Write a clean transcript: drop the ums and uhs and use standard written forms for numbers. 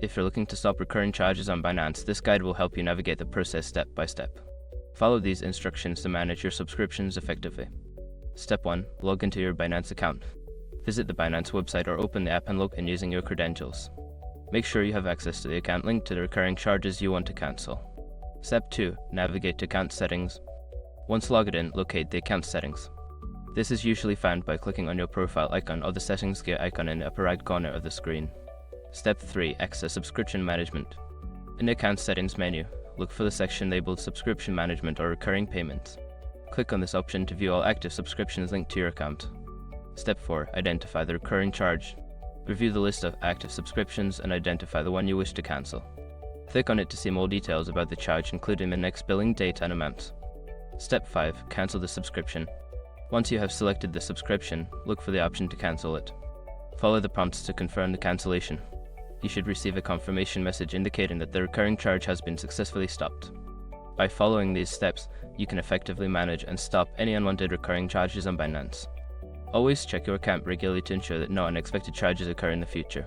If you're looking to stop recurring charges on Binance, this guide will help you navigate the process step by step. Follow these instructions to manage your subscriptions effectively. Step 1. Log into your Binance account. Visit the Binance website or open the app and log in using your credentials. Make sure you have access to the account linked to the recurring charges you want to cancel. Step 2. Navigate to account settings. Once logged in, locate the account settings. This is usually found by clicking on your profile icon or the settings gear icon in the upper right corner of the screen. Step 3. Access subscription management. In the account settings menu, look for the section labeled subscription management or recurring payments. Click on this option to view all active subscriptions linked to your account. Step 4. Identify the recurring charge. Review the list of active subscriptions and identify the one you wish to cancel. Click on it to see more details about the charge, including the next billing date and amount. Step 5. Cancel the subscription. Once you have selected the subscription, look for the option to cancel it. Follow the prompts to confirm the cancellation. You should receive a confirmation message indicating that the recurring charge has been successfully stopped. By following these steps, you can effectively manage and stop any unwanted recurring charges on Binance. Always check your account regularly to ensure that no unexpected charges occur in the future.